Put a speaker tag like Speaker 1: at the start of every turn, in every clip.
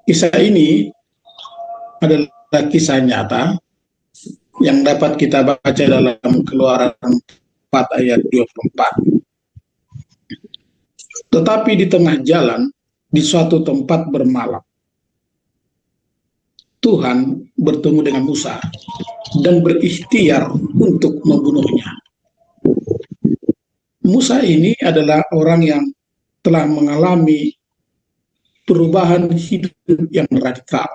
Speaker 1: Kisah ini adalah kisah nyata yang dapat kita baca dalam Keluaran 4 ayat 24. Tetapi di tengah jalan, di suatu tempat bermalam, Tuhan bertemu dengan Musa dan berikhtiar untuk membunuhnya. Musa ini adalah orang yang telah mengalami perubahan hidup yang radikal.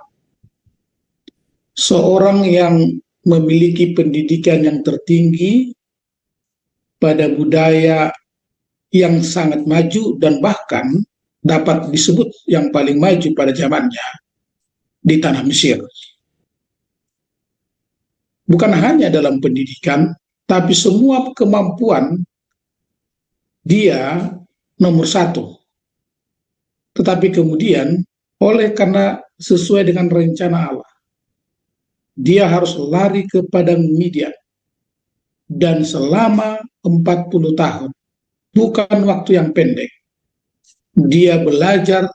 Speaker 1: Seorang yang memiliki pendidikan yang tertinggi pada budaya yang sangat maju dan bahkan dapat disebut yang paling maju pada zamannya di tanah Mesir. Bukan hanya dalam pendidikan, tapi semua kemampuan dia nomor satu. Tetapi kemudian karena sesuai dengan rencana Allah, dia harus lari ke padang Midian. Dan selama 40 tahun, bukan waktu yang pendek, dia belajar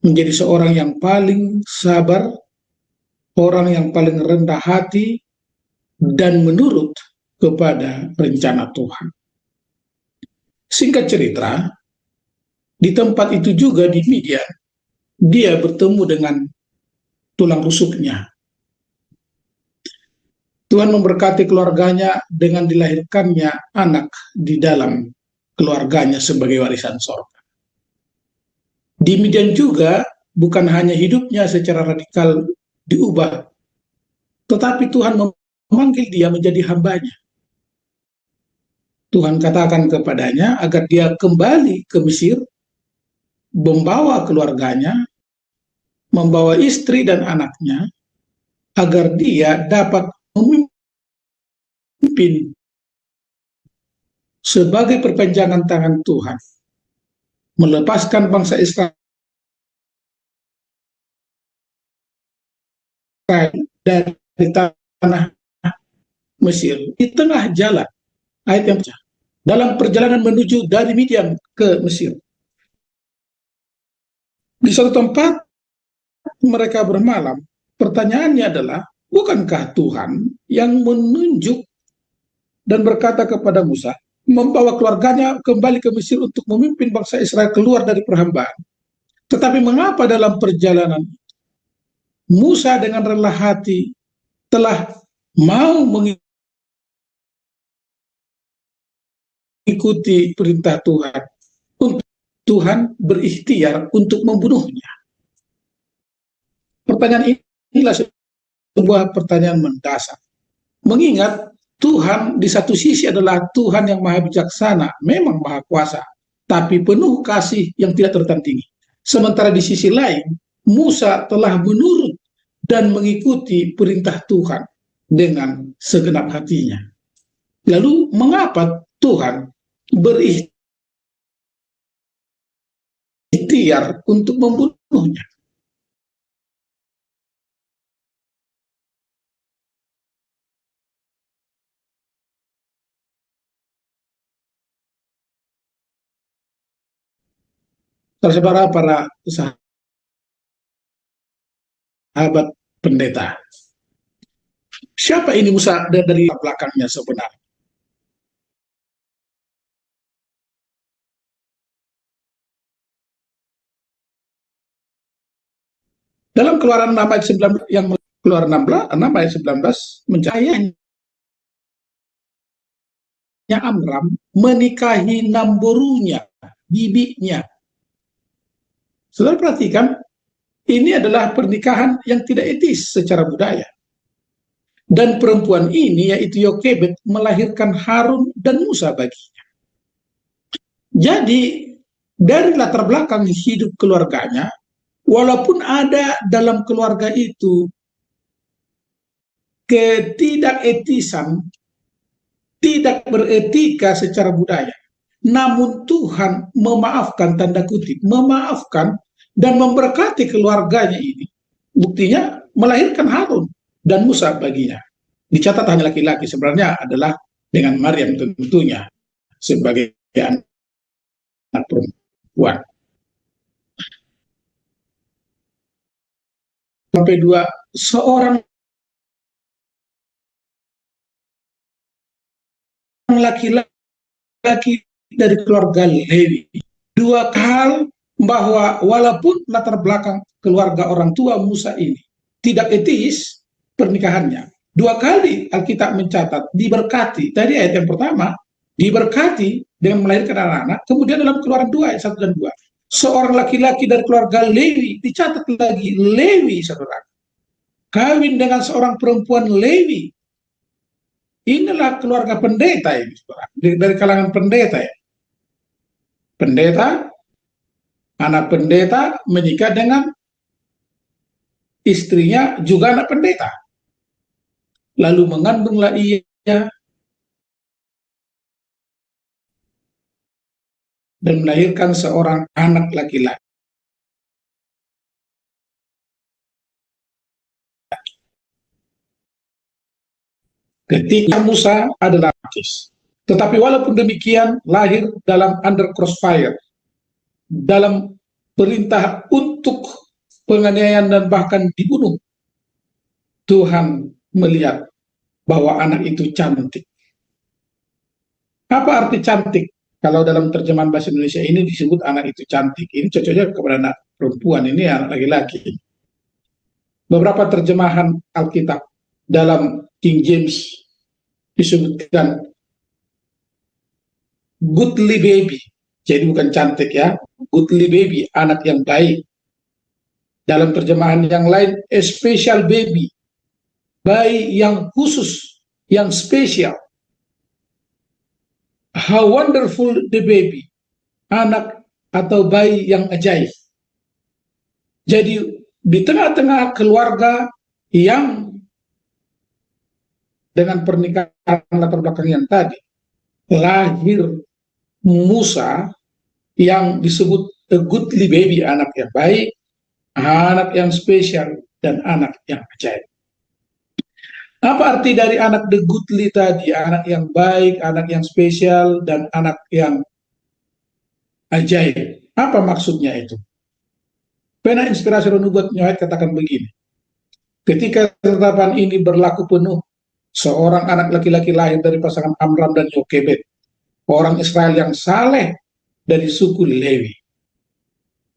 Speaker 1: menjadi seorang yang paling sabar, orang yang paling rendah hati, dan menurut kepada rencana Tuhan. Singkat cerita, di tempat itu juga di Midian, dia bertemu dengan tulang rusuknya. Tuhan memberkati keluarganya dengan dilahirkannya anak di dalam keluarganya sebagai warisan sorga. Di Midian juga bukan hanya hidupnya secara radikal diubah, tetapi Tuhan memanggil dia menjadi hambanya. Tuhan katakan kepadanya agar dia kembali ke Mesir, membawa keluarganya, membawa istri dan anaknya, agar dia dapat memimpin sebagai perpanjangan tangan Tuhan, melepaskan bangsa Israel dari tanah Mesir di tengah jalan. Ayat yang pecah. Dalam perjalanan menuju dari Midian ke Mesir, di suatu tempat mereka bermalam. Pertanyaannya adalah, bukankah Tuhan yang menunjuk dan berkata kepada Musa, membawa keluarganya kembali ke Mesir untuk memimpin bangsa Israel keluar dari perhambaan? Tetapi mengapa dalam perjalanan Musa dengan rendah hati telah mau mengikuti perintah Tuhan, untuk Tuhan berikhtiar untuk membunuhnya? Pertanyaan inilah sebuah pertanyaan mendasar. Mengingat Tuhan di satu sisi adalah Tuhan yang maha bijaksana, memang maha kuasa, tapi penuh kasih yang tidak tertandingi. Sementara di sisi lain, Musa telah menurut dan mengikuti perintah Tuhan dengan segenap hatinya. Lalu mengapa Tuhan berikhtiar untuk membunuhnya? Saudara para sahabat pendeta, siapa ini Musa dari belakangnya sebenarnya? Dalam Keluaran 6 ayat 19, yang Keluaran 6 ayat 19, mencahayanya Amram menikahi Namborunya, bibinya. Saudara perhatikan, ini adalah pernikahan yang tidak etis secara budaya. Dan perempuan ini, yaitu Yokebed, melahirkan Harun dan Musa baginya. Jadi, dari latar belakang hidup keluarganya, walaupun ada dalam keluarga itu ketidaketisan, tidak beretika secara budaya, namun Tuhan memaafkan, tanda kutip, memaafkan dan memberkati keluarganya ini. Buktinya melahirkan Harun dan Musa baginya. Dicatat hanya laki-laki, sebenarnya adalah dengan Maryam tentunya sebagai anak perempuan. sampai 2, seorang laki-laki dari keluarga Lewi. Dua hal bahwa walaupun latar belakang keluarga orang tua Musa ini tidak etis pernikahannya, dua kali Alkitab mencatat diberkati. Tadi ayat yang pertama, diberkati dengan melahirkan anak-anak, kemudian dalam Keluaran 2 ayat 1 dan 2, seorang laki-laki dari keluarga Lewi, dicatat lagi Lewi, saudara, kawin dengan seorang perempuan Lewi. Inilah keluarga pendeta ini, saudara, dari kalangan pendeta ya. Pendeta, anak pendeta menikah dengan istrinya juga anak pendeta. Lalu mengandunglah ia dan melahirkan seorang anak laki-laki. Ketika Musa adalah Akis. Tetapi walaupun demikian, lahir dalam under crossfire, dalam perintah untuk penganiayaan dan bahkan dibunuh. Tuhan melihat bahwa anak itu cantik. Apa arti cantik? Kalau dalam terjemahan bahasa Indonesia ini disebut anak itu cantik. Ini cocoknya kepada anak perempuan, ini anak laki-laki. Beberapa terjemahan Alkitab dalam King James disebutkan goodly baby, jadi bukan cantik ya, goodly baby, anak yang baik. Dalam terjemahan yang lain, a special baby, bayi yang khusus, yang spesial. How wonderful the baby, anak atau bayi yang ajaib. Jadi di tengah-tengah keluarga yang dengan pernikahan latar belakang yang tadi, lahir Musa yang disebut a goodly baby, anak yang baik, anak yang spesial, dan anak yang ajaib. Apa arti dari anak the goodly tadi? Anak yang baik, anak yang spesial, dan anak yang ajaib. Apa maksudnya itu? Pena Inspirasi Roh Nubuat New Life katakan begini, ketika ketetapan ini berlaku penuh, seorang anak laki-laki lahir dari pasangan Amram dan Yokebed, orang Israel yang saleh dari suku Lewi.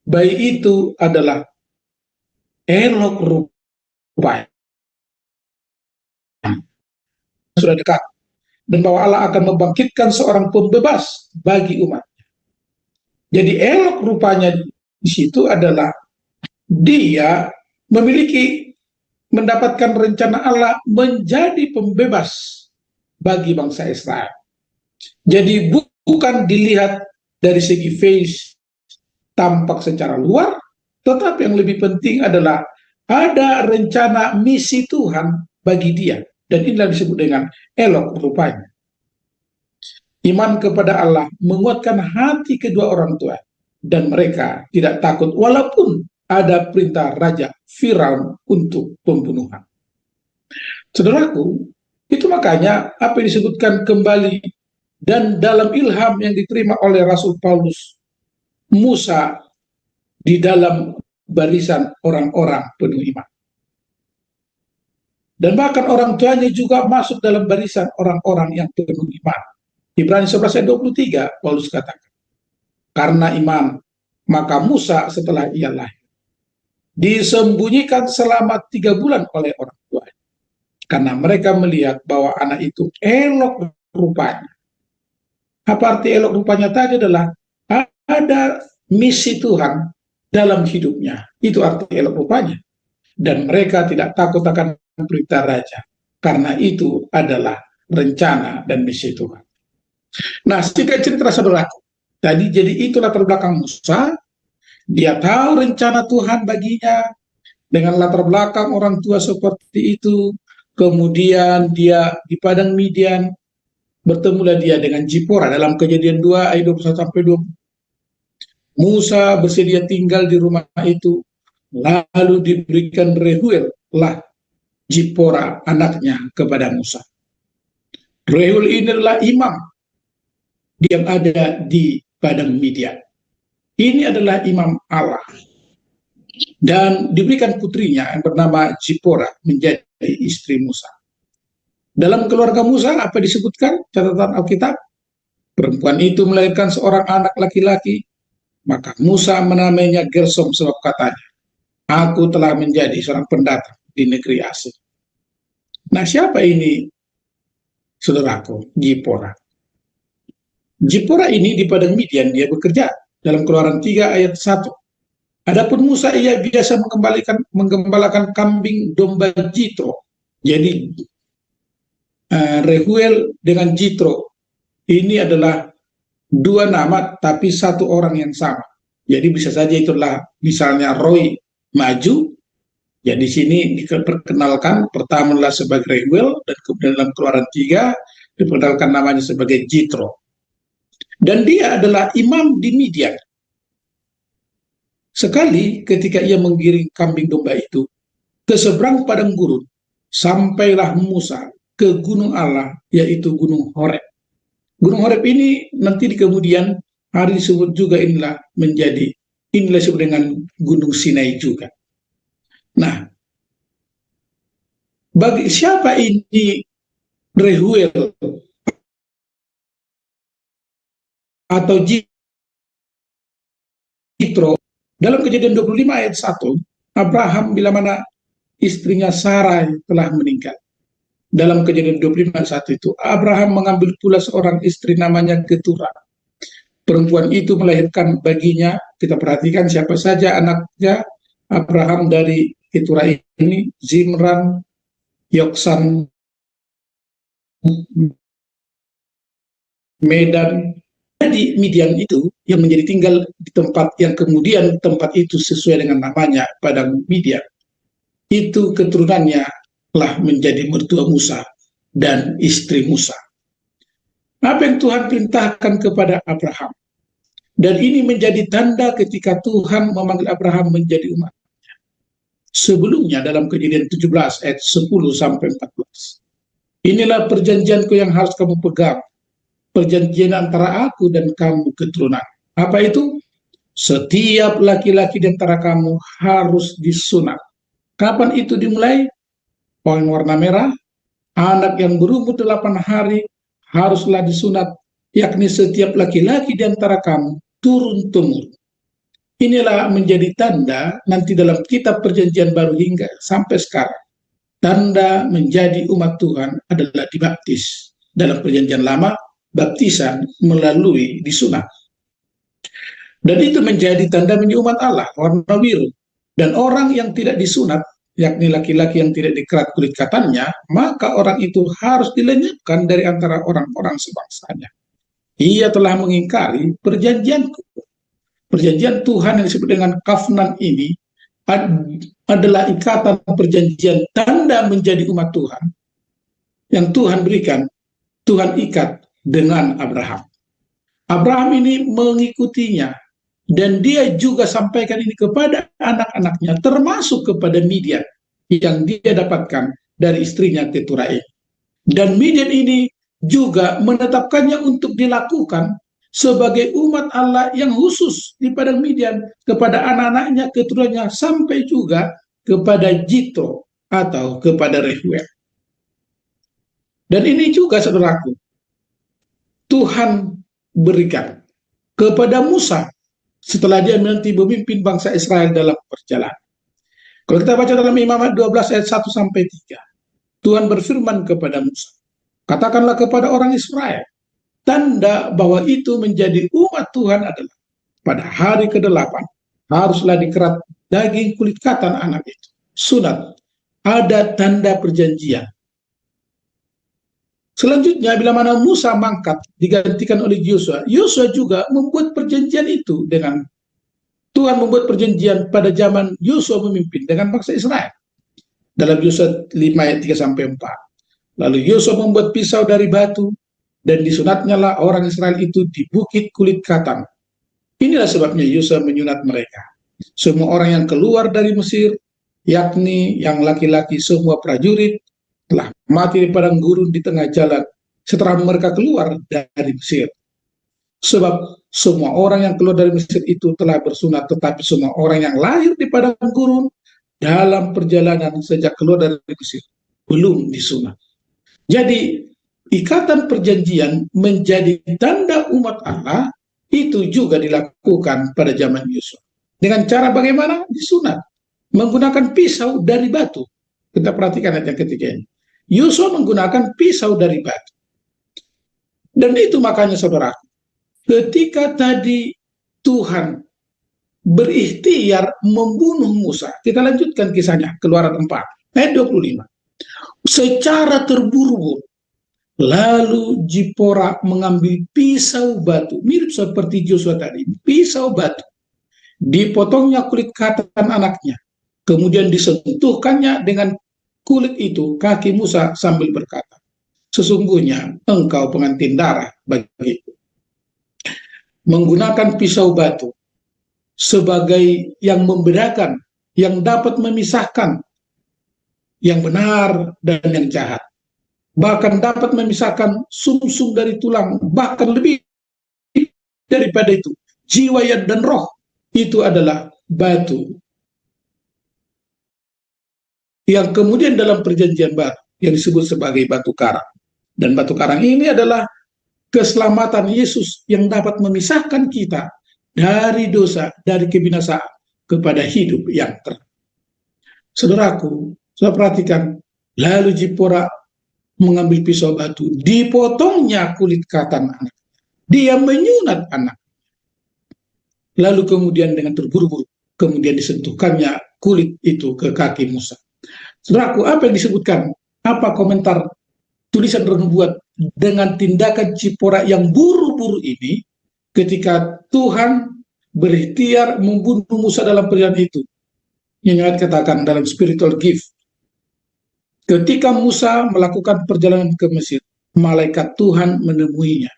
Speaker 1: Bayi itu adalah elok rupanya, sudah dekat, dan bahwa Allah akan membangkitkan seorang pembebas bagi umat. Jadi elok rupanya di situ adalah dia memiliki, mendapatkan rencana Allah menjadi pembebas bagi bangsa Israel. Jadi bukan dilihat dari segi face, tampak secara luar, tetapi yang lebih penting adalah ada rencana misi Tuhan bagi dia. Dan inilah disebut dengan elok rupanya. Iman kepada Allah menguatkan hati kedua orang tua, dan mereka tidak takut walaupun ada perintah Raja Firaun untuk pembunuhan. Saudaraku, itu makanya apa yang disebutkan kembali dan dalam ilham yang diterima oleh Rasul Paulus, Musa di dalam barisan orang-orang penuh iman. Dan bahkan orang tuanya juga masuk dalam barisan orang-orang yang penuh iman. Ibrani 11 ayat 23, Paulus katakan, karena iman, maka Musa setelah ia lahir, disembunyikan selama 3 bulan oleh orang tuanya, karena mereka melihat bahwa anak itu elok rupanya. Apa arti elok rupanya tadi? Adalah ada misi Tuhan dalam hidupnya. Itu arti elok rupanya. Dan mereka tidak takut akan perintah raja, karena itu adalah rencana dan misi Tuhan. Nah, singkat cerita saudara, tadi jadi itu latar belakang Musa. Dia tahu rencana Tuhan baginya dengan latar belakang orang tua seperti itu. Kemudian dia di padang Midian, bertemulah dia dengan Zipora dalam Kejadian 2 ayat 21 sampai 20. Musa bersedia tinggal di rumah itu, lalu diberikan Reuel lah Zipora anaknya kepada Musa. Reuel ini adalah imam yang ada di padang Midian. Ini adalah imam Allah. dan diberikan putrinya yang bernama Zipora menjadi istri Musa. Dalam keluarga Musa apa disebutkan catatan Alkitab? Perempuan itu melahirkan seorang anak laki-laki, maka Musa menamainya Gersom sebab katanya, aku telah menjadi seorang pendatang di negeri asing. Nah, siapa ini, saudaraku? Zipora. Zipora ini di padang Midian dia bekerja dalam Keluaran 3 ayat 1. Adapun Musa ia biasa menggembalakan kambing domba Jitro. Jadi Rehuel dengan Jitro ini adalah dua nama tapi satu orang yang sama. Jadi bisa saja itulah misalnya Roy maju. Jadi sini diperkenalkan pertama adalah sebagai Rehuel dan kemudian dalam Keluaran 3 diperkenalkan namanya sebagai Jitro. Dan dia adalah imam di Midian. Sekali ketika ia menggiring kambing domba itu ke seberang padang gurun, sampailah Musa ke gunung Allah, yaitu Gunung Horeb. Gunung Horeb ini nanti di kemudian hari disebut juga inilah disebut dengan Gunung Sinai juga. Nah, bagi siapa ini Rehuel atau Jitro? Dalam Kejadian 25 ayat 1, Abraham bila mana istrinya Sarai telah meninggal. Dalam Kejadian 25 ayat 1 itu, Abraham mengambil pula seorang istri namanya Keturah. Perempuan itu melahirkan baginya, kita perhatikan siapa saja anaknya Abraham dari Keturah ini, Zimran, Yoksan, Medan. Di Midian itu yang menjadi tinggal di tempat yang kemudian tempat itu sesuai dengan namanya padang Midian, itu keturunannya telah menjadi mertua Musa dan istri Musa. Apa yang Tuhan perintahkan kepada Abraham, dan ini menjadi tanda ketika Tuhan memanggil Abraham menjadi umat. Sebelumnya dalam Kejadian 17 ayat 10 sampai 14, inilah perjanjianku yang harus kamu pegang, perjanjian antara aku dan kamu keturunan. Apa itu? Setiap laki-laki di antara kamu harus disunat. Kapan itu dimulai? Poin warna merah, anak yang berumur 8 hari haruslah disunat, yakni setiap laki-laki di antara kamu turun-temurun. Inilah menjadi tanda nanti dalam kitab perjanjian baru hingga sampai sekarang. Tanda menjadi umat Tuhan adalah dibaptis. Dalam perjanjian lama, baptisan melalui disunat. Dan itu menjadi tanda menjadi umat Allah, warna biru. Dan orang yang tidak disunat, yakni laki-laki yang tidak dikerat kulit katanya, maka orang itu harus dilenyapkan dari antara orang-orang sebangsanya. Ia telah mengingkari perjanjianku. Perjanjian Tuhan yang disebut dengan kafnan ini adalah ikatan perjanjian tanda menjadi umat Tuhan yang Tuhan berikan, Tuhan ikat dengan Abraham. Abraham ini mengikutinya, dan dia juga sampaikan ini kepada anak-anaknya, termasuk kepada Midian yang dia dapatkan dari istrinya Keturah ini. Dan Midian ini juga menetapkannya untuk dilakukan sebagai umat Allah yang khusus di padang Midian kepada anak-anaknya, keturunannya, sampai juga kepada Jitro atau kepada Rehuel. Dan ini juga saudaraku, Tuhan berikan kepada Musa setelah dia nanti memimpin bangsa Israel dalam perjalanan. Kalau kita baca dalam Imamat 12 ayat 1 sampai 3, Tuhan berfirman kepada Musa, katakanlah kepada orang Israel, tanda bahwa itu menjadi umat Tuhan adalah pada hari ke-8 haruslah dikerat daging kulit katan anak itu. Sunat, ada tanda perjanjian. Selanjutnya bila mana Musa mangkat digantikan oleh Yosua, Yosua juga membuat perjanjian itu dengan Tuhan, membuat perjanjian pada zaman Yosua memimpin dengan bangsa Israel. Dalam Yosua 5 ayat 3 sampai 4. Lalu Yosua membuat pisau dari batu dan disunatnya lah orang Israel itu di bukit kulit katan. Inilah sebabnya Yosua menyunat mereka. Semua orang yang keluar dari Mesir, yakni yang laki-laki semua prajurit, telah mati di padang gurun di tengah jalan setelah mereka keluar dari Mesir. Sebab semua orang yang keluar dari Mesir itu telah bersunat, tetapi semua orang yang lahir di padang gurun dalam perjalanan sejak keluar dari Mesir belum disunat. Jadi ikatan perjanjian menjadi tanda umat Allah itu juga dilakukan pada zaman Yusuf. Dengan cara bagaimana? Disunat. Menggunakan pisau dari batu. Kita perhatikan ayat yang ketiga ini. Yusuf menggunakan pisau dari batu. Dan itu makanya saudara, ketika tadi Tuhan berikhtiar membunuh Musa, kita lanjutkan kisahnya, Keluaran 4, ayat 25. Secara terburu-buru, lalu Zipora mengambil pisau batu, mirip seperti Joshua tadi, pisau batu, dipotongnya kulit katan anaknya, kemudian disentuhkannya dengan kulit itu kaki Musa sambil berkata, sesungguhnya engkau pengantin darah bagiku. Menggunakan pisau batu sebagai yang membedakan, yang dapat memisahkan yang benar dan yang jahat, bahkan dapat memisahkan sumsum dari tulang, bahkan lebih daripada itu, jiwa dan roh, itu adalah batu yang kemudian dalam perjanjian baru yang disebut sebagai batu karang. Dan batu karang ini adalah keselamatan Yesus yang dapat memisahkan kita dari dosa, dari kebinasaan kepada hidup yang terang. Saudaraku, saya perhatikan, lalu Zipora mengambil pisau batu, dipotongnya kulit katan anak. Dia menyunat anak. Lalu kemudian dengan terburu-buru, kemudian disentuhkannya kulit itu ke kaki Musa. Saudaraku, apa yang disebutkan? Apa komentar tulisan Renubuat dengan tindakan Zipora yang buru-buru ini ketika Tuhan berikhtiar membunuh Musa dalam perjalanan itu? Yang katakan dalam spiritual gift, ketika Musa melakukan perjalanan ke Mesir, malaikat Tuhan menemuinya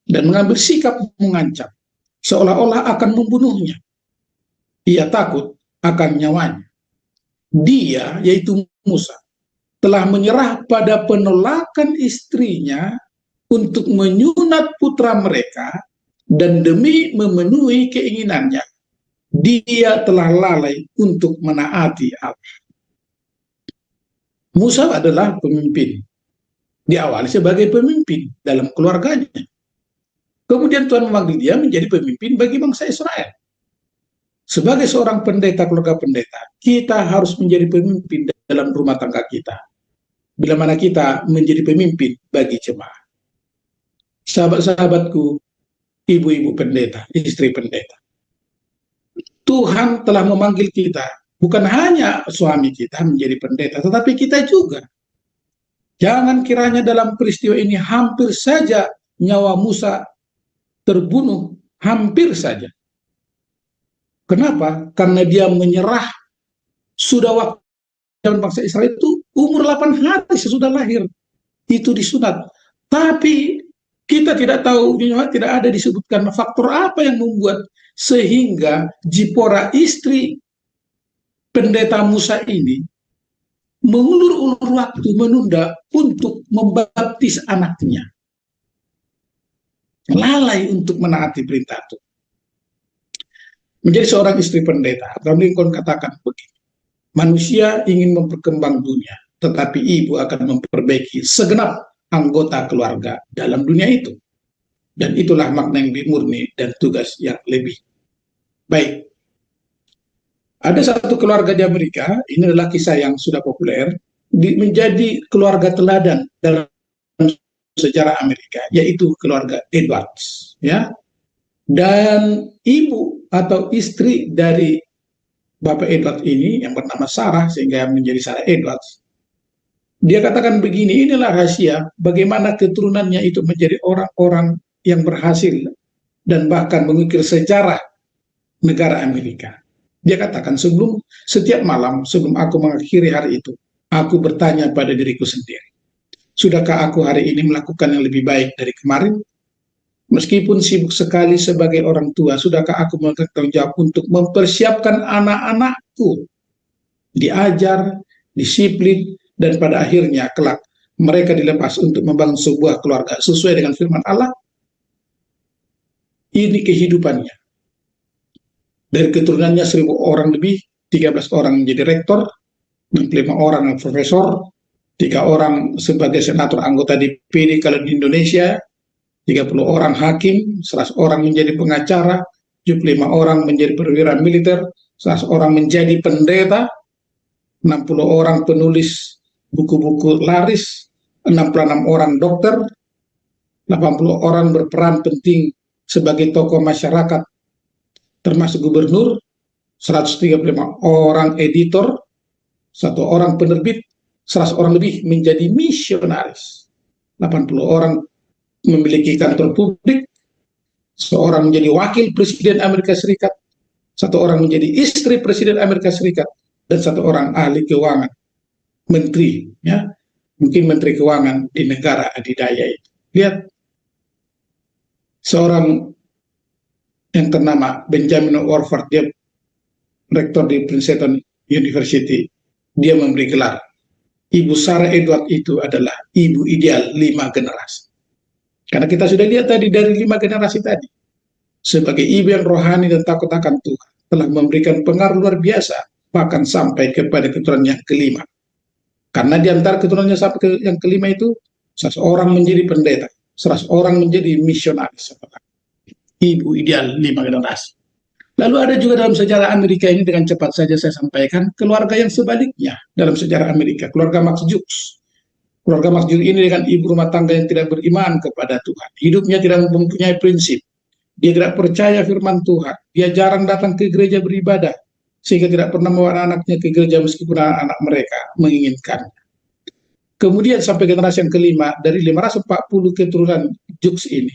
Speaker 1: dan mengambil sikap mengancam, seolah-olah akan membunuhnya. Ia takut akan nyawanya. Dia, yaitu Musa, telah menyerah pada penolakan istrinya untuk menyunat putra mereka, dan demi memenuhi keinginannya, dia telah lalai untuk menaati Allah. Musa adalah pemimpin. Diawali sebagai pemimpin dalam keluarganya. Kemudian Tuhan memanggil dia menjadi pemimpin bagi bangsa Israel. Sebagai seorang pendeta, keluarga pendeta, kita harus menjadi pemimpin dalam rumah tangga kita. Bila mana kita menjadi pemimpin bagi jemaat. Sahabat-sahabatku, ibu-ibu pendeta, istri pendeta. Tuhan telah memanggil kita, bukan hanya suami kita menjadi pendeta, tetapi kita juga. Jangan kiranya dalam peristiwa ini hampir saja nyawa Musa terbunuh, hampir saja. Kenapa? Karena dia menyerah. Sudah waktu bangsa Israel itu umur 8 hari sesudah lahir, itu disunat. Tapi kita tidak tahu, tidak ada disebutkan faktor apa yang membuat sehingga Zipora, istri pendeta Musa ini, mengulur-ulur waktu, menunda untuk membaptis anaknya. Lalai untuk menaati perintah itu. Menjadi seorang istri pendeta, Abraham Lincoln katakan begini, manusia ingin memperkembang dunia, tetapi ibu akan memperbaiki segenap anggota keluarga dalam dunia itu. Dan itulah makna yang lebih murni dan tugas yang lebih baik. Ada satu keluarga di Amerika, ini adalah kisah yang sudah populer, menjadi keluarga teladan dalam sejarah Amerika, yaitu keluarga Edwards. Ya. Dan ibu atau istri dari Bapak Edwards ini, yang bernama Sarah, sehingga menjadi Sarah Edwards, dia katakan begini, inilah rahasia bagaimana keturunannya itu menjadi orang-orang yang berhasil dan bahkan mengukir sejarah negara Amerika. Dia katakan, setiap malam sebelum aku mengakhiri hari itu, aku bertanya pada diriku sendiri, sudahkah aku hari ini melakukan yang lebih baik dari kemarin? Meskipun sibuk sekali sebagai orang tua, sudahkah aku melakukan tanggung jawab untuk mempersiapkan anak-anakku, diajar, disiplin, dan pada akhirnya kelak mereka dilepas untuk membangun sebuah keluarga sesuai dengan firman Allah? ini kehidupannya. Dari keturunannya 1.000 orang lebih, 13 orang menjadi rektor, 65 orang profesor, 3 orang sebagai senator anggota DPD kalau di Indonesia, 30 orang hakim, 100 orang menjadi pengacara, 75 orang menjadi perwira militer, 100 orang menjadi pendeta, 60 orang penulis buku-buku laris, 66 orang dokter, 80 orang berperan penting sebagai tokoh masyarakat, termasuk gubernur, 135 orang editor, 1 orang penerbit, 100 orang lebih menjadi misionaris, 80 orang memiliki kantor publik, 1 orang menjadi wakil presiden Amerika Serikat, 1 orang menjadi istri presiden Amerika Serikat, dan 1 orang ahli keuangan, menteri, ya, mungkin menteri keuangan di negara adidaya itu. Lihat, seorang yang ternama Benjamin Orford, dia rektor di Princeton University, dia memberi gelar, Ibu Sarah Edward itu adalah ibu ideal 5 generasi. Karena kita sudah lihat tadi dari 5 generasi tadi, sebagai ibu yang rohani dan takut akan Tuhan, telah memberikan pengaruh luar biasa, bahkan sampai kepada keturunan yang kelima. Karena di antara keturunannya sampai ke yang kelima itu, 100 orang menjadi pendeta, 100 orang menjadi misionaris. Ibu ideal 5 generasi. Lalu ada juga dalam sejarah Amerika ini, dengan cepat saja saya sampaikan, keluarga yang sebaliknya dalam sejarah Amerika, keluarga Max Jukes. Keluarga Max Jukes ini dengan ibu rumah tangga yang tidak beriman kepada Tuhan. Hidupnya tidak mempunyai prinsip. Dia tidak percaya firman Tuhan. Dia jarang datang ke gereja beribadah, sehingga tidak pernah membawa anaknya ke gereja meskipun anak mereka menginginkannya. Kemudian sampai generasi yang kelima, dari 540 keturunan Jukes ini,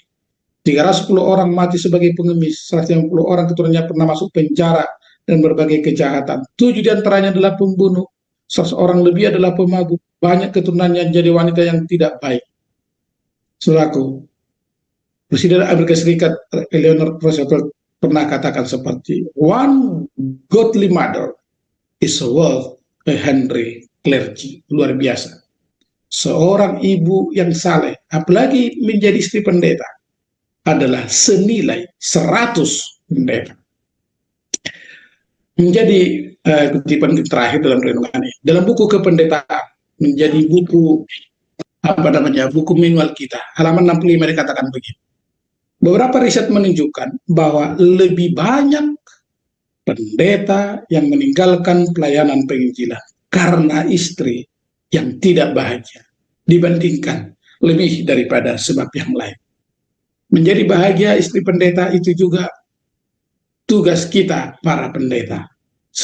Speaker 1: 310 orang mati sebagai pengemis, 150 orang keturunannya pernah masuk penjara dan berbagai kejahatan. 7 diantaranya adalah pembunuh, 100 orang lebih adalah pemabuk, banyak keturunannya jadi wanita yang tidak baik. Saudaraku, Presiden Amerika Serikat Eleanor Roosevelt pernah katakan seperti, one godly mother is worth a Henry clergy. Luar biasa. Seorang ibu yang saleh, apalagi menjadi istri pendeta, adalah senilai 100 pendeta. Menjadi kutipan terakhir dalam renungan ini, dalam buku kependetaan, menjadi buku buku manual kita, halaman 65 dikatakan begini. Beberapa riset menunjukkan bahwa lebih banyak pendeta yang meninggalkan pelayanan penginjilan karena istri yang tidak bahagia dibandingkan lebih daripada sebab yang lain. Menjadi bahagia istri pendeta itu juga tugas kita para pendeta,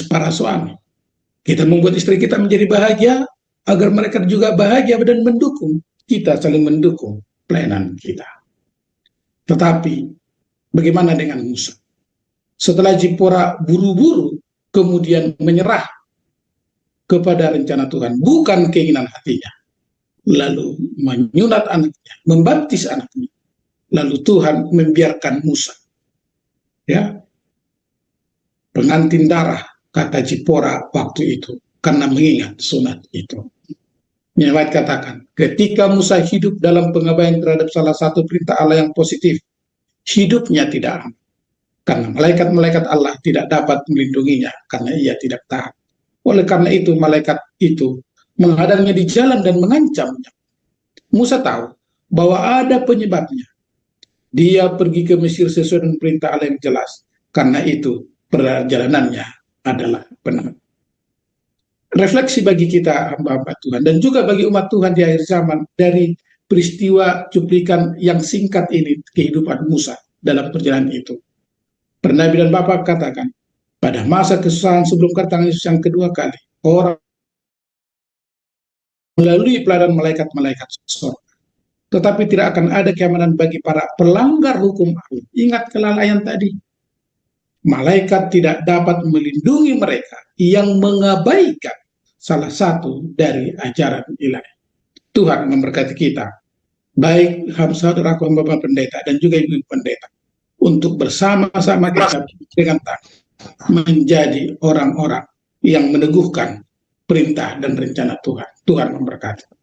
Speaker 1: para suami. Kita membuat istri kita menjadi bahagia agar mereka juga bahagia dan mendukung. Kita saling mendukung pelayanan kita. Tetapi bagaimana dengan Musa? Setelah Zipora buru-buru kemudian menyerah kepada rencana Tuhan, bukan keinginan hatinya, lalu menyunat anaknya, membaptis anaknya. Lalu Tuhan membiarkan Musa, ya, pengantin darah, kata Zipora waktu itu, karena mengingat sunat itu. Nyawat katakan, ketika Musa hidup dalam pengabaian terhadap salah satu perintah Allah yang positif, hidupnya tidak aman. Karena malaikat-malaikat Allah tidak dapat melindunginya, karena ia tidak taat. Oleh karena itu, malaikat itu menghadangnya di jalan dan mengancamnya. Musa tahu bahwa ada penyebabnya. Dia pergi ke Mesir sesuai dengan perintah Allah yang jelas. Karena itu perjalanannya adalah benar. Refleksi bagi kita hamba-hamba Tuhan dan juga bagi umat Tuhan di akhir zaman dari peristiwa cuplikan yang singkat ini, kehidupan Musa dalam perjalanan itu. Nabi dan Bapak katakan, pada masa kesusahan sebelum kedatangan Yesus yang kedua kali, orang melalui pelayanan malaikat-malaikat surga. Tetapi tidak akan ada keamanan bagi para pelanggar hukum Allah. Ingat kelalaian tadi. Malaikat tidak dapat melindungi mereka yang mengabaikan salah satu dari ajaran ilahi. Tuhan memberkati kita, baik saudaraku hamba pendeta dan juga ibu pendeta, untuk bersama-sama kita dengan menjadi orang-orang yang meneguhkan perintah dan rencana Tuhan. Tuhan memberkati.